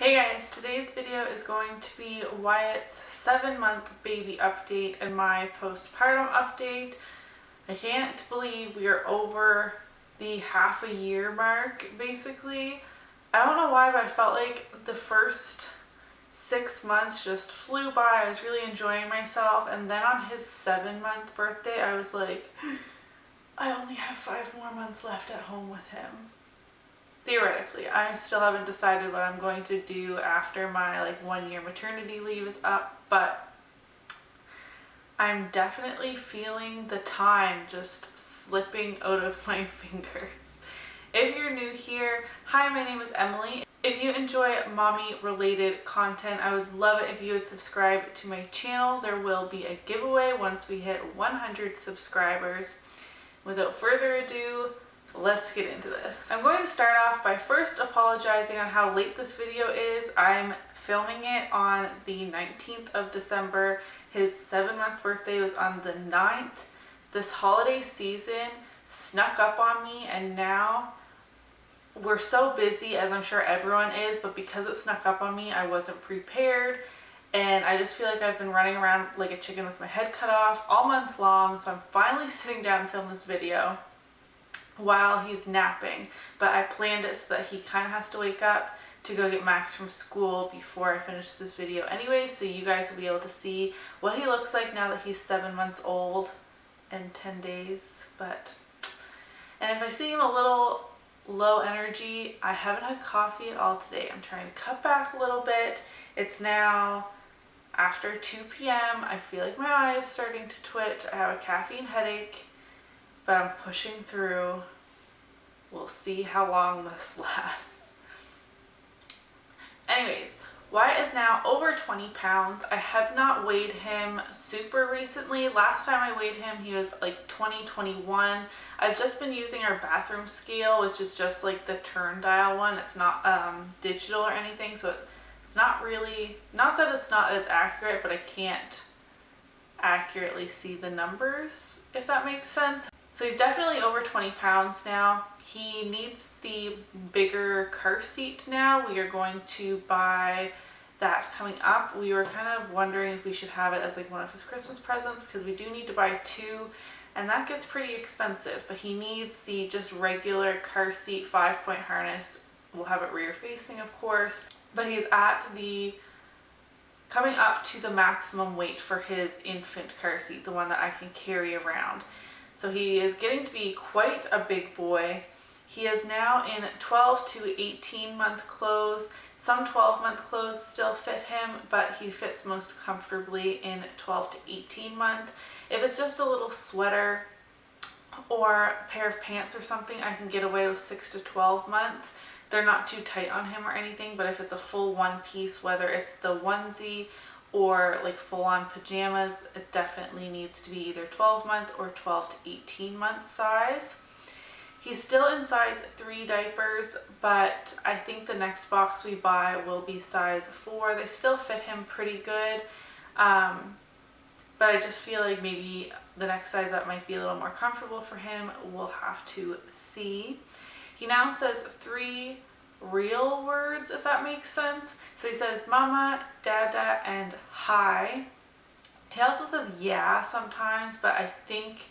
Hey guys, today's video is going to be Wyatt's 7-month baby update and my postpartum update. I can't believe we are over the half a year mark, basically. I don't know why, but I felt like the first 6 months just flew by. I was really enjoying myself, and then on his 7-month birthday, I was like, I only have 5 more months left at home with him. Theoretically, I still haven't decided what I'm going to do after my 1-year maternity leave is up, but I'm definitely feeling the time just slipping out of my fingers. If you're new here, hi, my name is Emily. If you enjoy mommy related content, I would love it if you would subscribe to my channel. There will be a giveaway once we hit 100 subscribers. Without further ado, let's get into this. I'm going to start off by first apologizing on how late this video is. I'm filming it on the 19th of December. His 7-month birthday was on the 9th. This holiday season snuck up on me, and now we're so busy, as I'm sure everyone is, but because it snuck up on me, I wasn't prepared. And I just feel like I've been running around like a chicken with my head cut off all month long. So I'm finally sitting down to film this video while he's napping, but I planned it so that he kind of has to wake up to go get Max from school before I finish this video anyway, so you guys will be able to see what he looks like now that he's 7 months old and 10 days. And if I see him a little low energy, I haven't had coffee at all today. I'm trying to cut back a little bit. It's now after 2 p.m. I feel like my eye is starting to twitch. I have a caffeine headache, but I'm pushing through. We'll see how long this lasts. Anyways, Wyatt is now over 20 pounds. I have not weighed him super recently. Last time I weighed him, he was like 20, 21. I've just been using our bathroom scale, which is just like the turn dial one. It's not digital or anything, so it's not really, not that it's not as accurate, but I can't accurately see the numbers, if that makes sense. So he's definitely over 20 pounds now. He needs the bigger car seat now. We are going to buy that coming up. We were kind of wondering if we should have it as like one of his Christmas presents, because we do need to buy 2, and that gets pretty expensive. But he needs the just regular car seat 5-point harness. We'll have it rear facing, of course, but he's at the coming up to the maximum weight for his infant car seat, the one that I can carry around. So he is getting to be quite a big boy. He is now in 12 to 18 month clothes. Some 12-month clothes still fit him, but he fits most comfortably in 12 to 18 month. If it's just a little sweater or a pair of pants or something, I can get away with 6 to 12 months. They're not too tight on him or anything, but if it's a full one piece, whether it's the onesie or like full-on pajamas, it definitely needs to be either 12-month or 12 to 18 month size. He's still in size 3 diapers, but I think the next box we buy will be size 4. They still fit him pretty good, but I just feel like maybe the next size that might be a little more comfortable for him. We'll have to see. He now says 3 real words, if that makes sense. So he says mama, dada, and hi. He also says yeah sometimes, but I think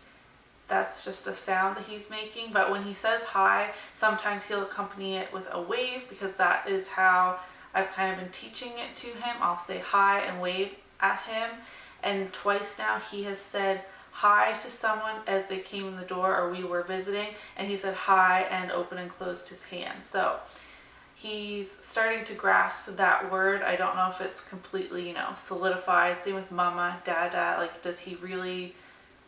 that's just a sound that he's making. But when he says hi, sometimes he'll accompany it with a wave, because that is how I've kind of been teaching it to him. I'll say hi and wave at him, and twice now he has said hi to someone as they came in the door or we were visiting, and he said hi and opened and closed his hand. So he's starting to grasp that word. I don't know if it's completely, solidified. Same with mama, dada. Like, does he really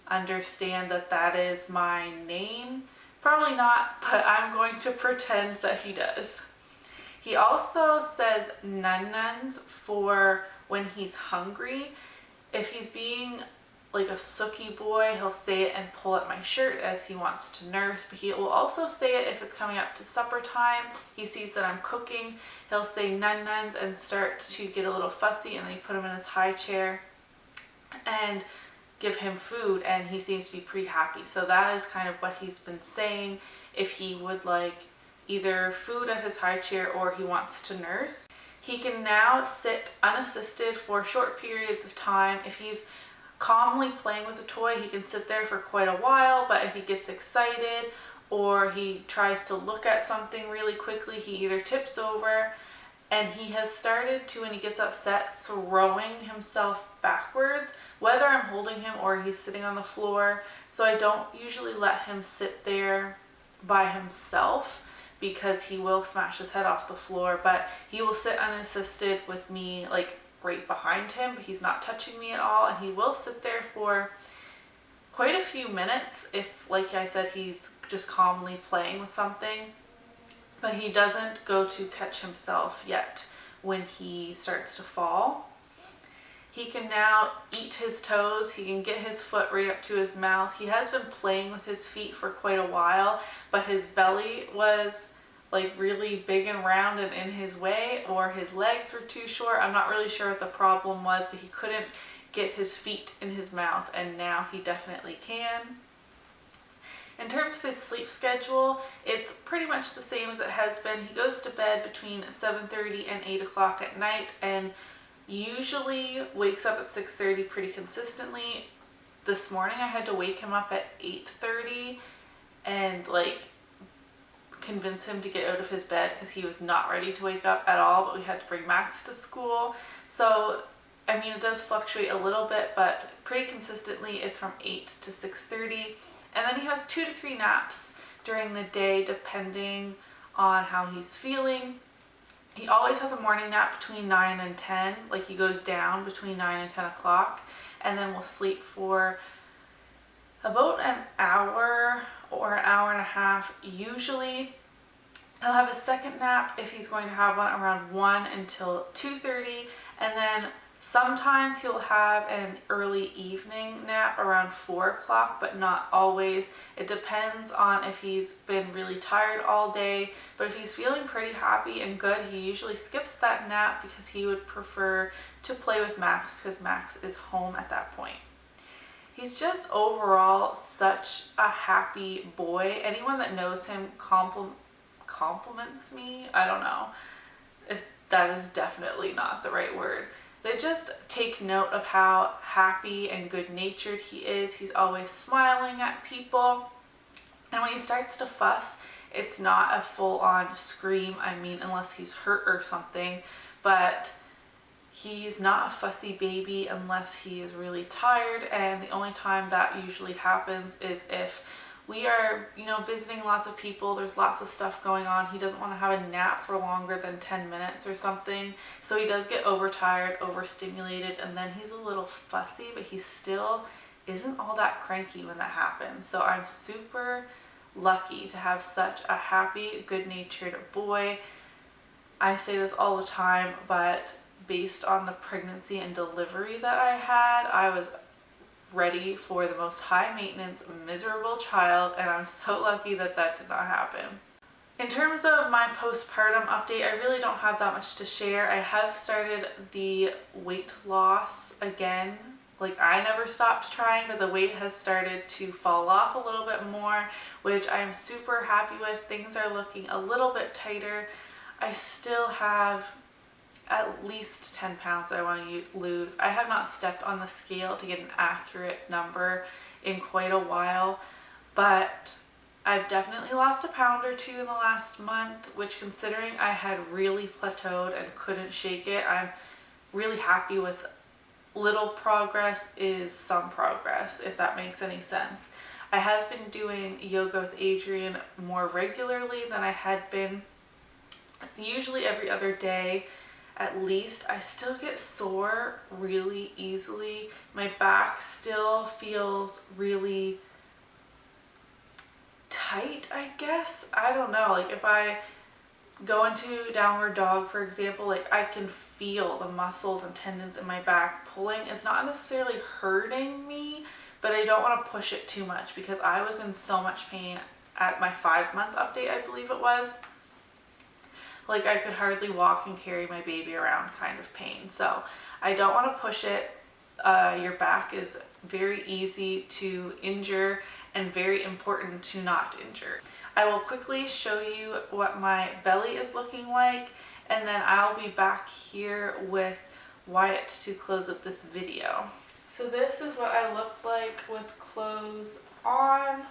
understand that that is my name? Probably not, but I'm going to pretend that he does. He also says nun-nuns for when he's hungry. If he's being like a sooky boy, he'll say it and pull at my shirt as he wants to nurse, but he will also say it if it's coming up to supper time. He sees that I'm cooking, he'll say nun-nuns and start to get a little fussy, and then you put him in his high chair and give him food, and he seems to be pretty happy. So that is kind of what he's been saying, if he would like either food at his high chair or he wants to nurse. He can now sit unassisted for short periods of time. If he's calmly playing with a toy, he can sit there for quite a while, but if he gets excited or he tries to look at something really quickly, he either tips over, and he has started to, when he gets upset, throwing himself backwards, whether I'm holding him or he's sitting on the floor. So I don't usually let him sit there by himself because he will smash his head off the floor, but he will sit unassisted with me like right behind him, but he's not touching me at all, and he will sit there for quite a few minutes if, like I said, he's just calmly playing with something, but he doesn't go to catch himself yet when he starts to fall. He can now eat his toes. He can get his foot right up to his mouth. He has been playing with his feet for quite a while, but his belly was like really big and round and in his way, or his legs were too short. I'm not really sure what the problem was, but he couldn't get his feet in his mouth, and now he definitely can. In terms of his sleep schedule, it's pretty much the same as it has been. He goes to bed between 7:30 and 8 o'clock at night, and usually wakes up at 6:30 pretty consistently. This morning I had to wake him up at 8:30 and like convince him to get out of his bed because he was not ready to wake up at all, but we had to bring Max to school. So I mean, it does fluctuate a little bit, but pretty consistently it's from 8 to 6:30. And then he has 2 to 3 naps during the day depending on how he's feeling. He always has a morning nap between 9 and 10, like he goes down between 9 and 10 o'clock, and then will sleep for about an hour or an hour and a half usually. He'll have a second nap if he's going to have one around 1 until 2:30, and then sometimes he'll have an early evening nap around 4 o'clock, but not always. It depends on if he's been really tired all day, but if he's feeling pretty happy and good, he usually skips that nap because he would prefer to play with Max because Max is home at that point. He's just overall such a happy boy. Anyone that knows him compliments me. I don't know. That is definitely not the right word. They just take note of how happy and good-natured he is. He's always smiling at people. And when he starts to fuss, it's not a full-on scream, I mean, unless he's hurt or something, but he's not a fussy baby unless he is really tired, and the only time that usually happens is if we are, visiting lots of people, there's lots of stuff going on. He doesn't want to have a nap for longer than 10 minutes or something. So he does get overtired, overstimulated, and then he's a little fussy, but he still isn't all that cranky when that happens. So I'm super lucky to have such a happy, good-natured boy. I say this all the time, but based on the pregnancy and delivery that I had, I was ready for the most high maintenance, miserable child, and I'm so lucky that that did not happen. In terms of my postpartum update, I really don't have that much to share. I have started the weight loss again. Like, I never stopped trying, but the weight has started to fall off a little bit more, which I'm super happy with. Things are looking a little bit tighter. I still have at least 10 pounds that I want to lose. I have not stepped on the scale to get an accurate number in quite a while, but I've definitely lost a pound or two in the last month, which, considering I had really plateaued and couldn't shake it, I'm really happy with. Little progress is some progress, if that makes any sense. I have been doing yoga with Adrian more regularly than I had been, usually every other day at least. I still get sore really easily. My back still feels really tight, I guess. I don't know, like if I go into downward dog, for example, like I can feel the muscles and tendons in my back pulling. It's not necessarily hurting me, but I don't want to push it too much because I was in so much pain at my 5-month update, I believe it was. Like, I could hardly walk and carry my baby around kind of pain. So I don't want to push it. Your back is very easy to injure and very important to not injure. I will quickly show you what my belly is looking like, and then I'll be back here with Wyatt to close up this video. So this is what I look like with clothes on. Of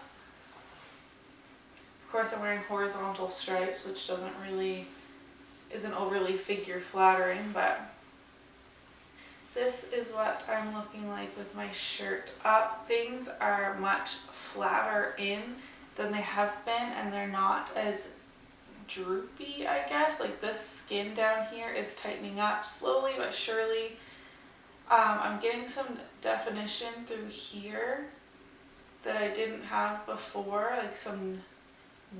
course, I'm wearing horizontal stripes, which isn't overly figure flattering, but this is what I'm looking like with my shirt up. Things are much flatter in than they have been, and they're not as droopy, I guess. Like this skin down here is tightening up slowly but surely. I'm getting some definition through here that I didn't have before, like some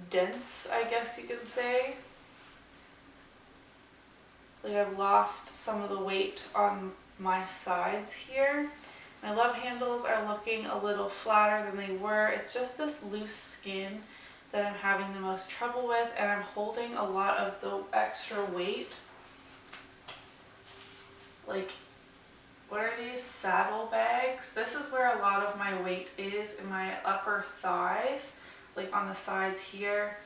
dents, I guess you can say. Like I've lost some of the weight on my sides here. My love handles are looking a little flatter than they were. It's just this loose skin that I'm having the most trouble with, and I'm holding a lot of the extra weight. Like, what are these saddlebags? This is where a lot of my weight is, in my upper thighs, like on the sides here.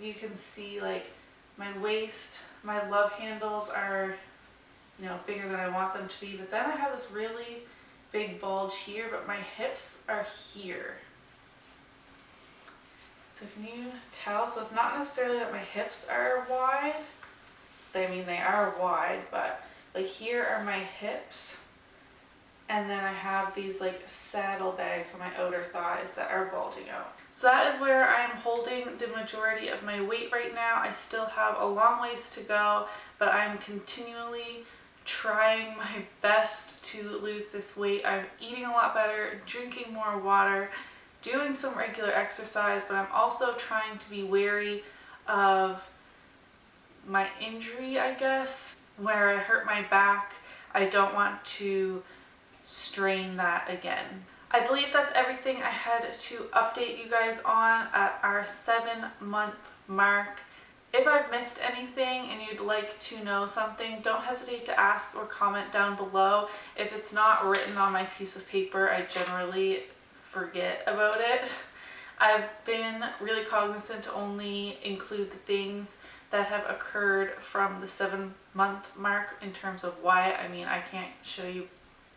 You can see like my waist, my love handles are, you know, bigger than I want them to be, but then I have this really big bulge here, but my hips are here. So can you tell? So it's not necessarily that my hips are wide. I mean, they are wide, but like here are my hips. And then I have these like saddlebags on my outer thighs that are bulging out. So that is where I'm holding the majority of my weight right now. I still have a long ways to go, but I'm continually trying my best to lose this weight. I'm eating a lot better, drinking more water, doing some regular exercise, but I'm also trying to be wary of my injury, I guess. Where I hurt my back, I don't want to strain that again. I believe that's everything I had to update you guys on at our 7-month mark. If I've missed anything and you'd like to know something, don't hesitate to ask or comment down below. If it's not written on my piece of paper, I generally forget about it. I've been really cognizant to only include the things that have occurred from the 7-month mark in terms of Wyatt. I mean, I can't show you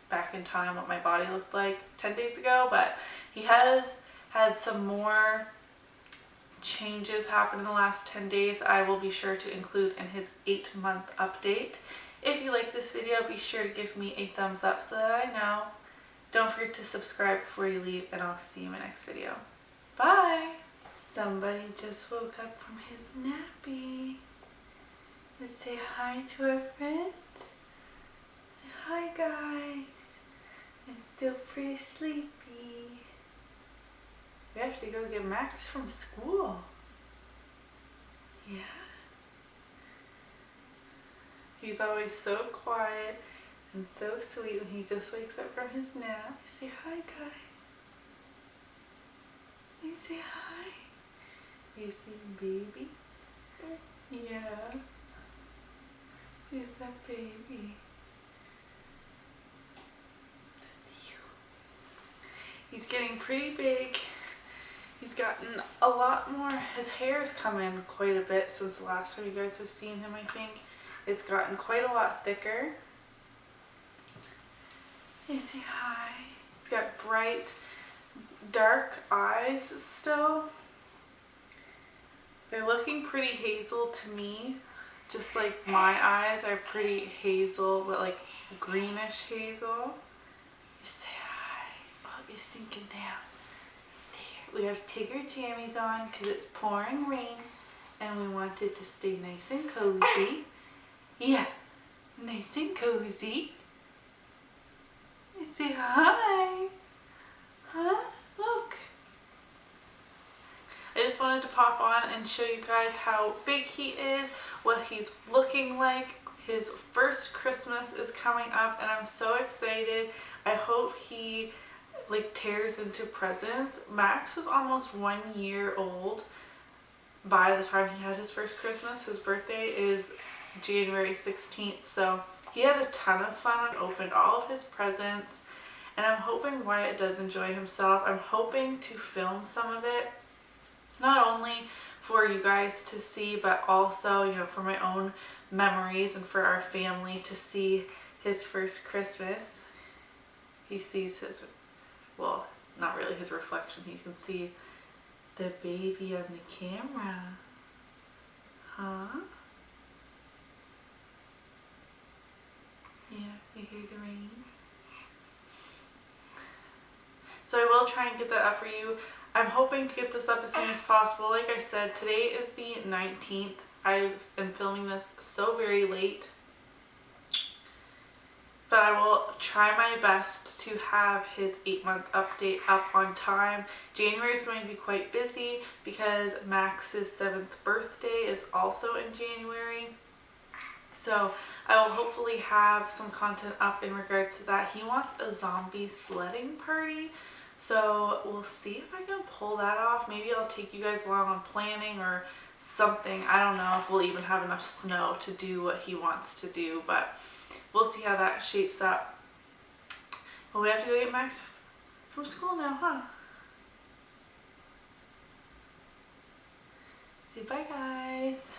back in time what my body looked like 10 days ago, but he has had some more changes happen in the last 10 days. I will be sure to include in his 8-month update. If you like this video, be sure to give me a thumbs up so that I know. Don't forget to subscribe before you leave, and I'll see you in my next video. Bye! Somebody just woke up from his nappy. Let's say hi to our friends. Say hi, guys. I'm still pretty sleepy. We have to go get Max from school. Yeah? He's always so quiet and so sweet when he just wakes up from his nap. Say hi, guys. You say hi. You see baby? Yeah. Who's that baby? That's you. He's getting pretty big. He's gotten a lot more. His hair's come in quite a bit since the last time you guys have seen him, I think. It's gotten quite a lot thicker. You say hi. He's got bright, dark eyes still. They're looking pretty hazel to me, just like my eyes are pretty hazel, but like greenish hazel. You say hi. Oh, you're sinking down. There. We have Tigger jammies on because it's pouring rain and we wanted to stay nice and cozy. Yeah, nice and cozy. You say hi. Huh? Look. I just wanted to pop on and show you guys how big he is, what he's looking like. His first Christmas is coming up and I'm so excited. I hope he like tears into presents. Max was almost 1 year old by the time he had his first Christmas. His birthday is January 16th, so he had a ton of fun and opened all of his presents, and I'm hoping Wyatt does enjoy himself. I'm hoping to film some of it, not only for you guys to see, but also, you know, for my own memories and for our family to see his first Christmas. He sees his, well, not really his reflection. He can see the baby on the camera. Huh? Yeah, you hear the rain. So I will try and get that up for you. I'm hoping to get this up as soon as possible. Like I said, today is the 19th. I am filming this so very late. But I will try my best to have his 8-month update up on time. January is going to be quite busy because Max's 7th birthday is also in January. So I will hopefully have some content up in regards to that. He wants a zombie sledding party. So we'll see if I can pull that off. Maybe I'll take you guys along on planning or something. I don't know if we'll even have enough snow to do what he wants to do, but we'll see how that shapes up. Well, we have to go get Max from school now, huh? Say bye, guys.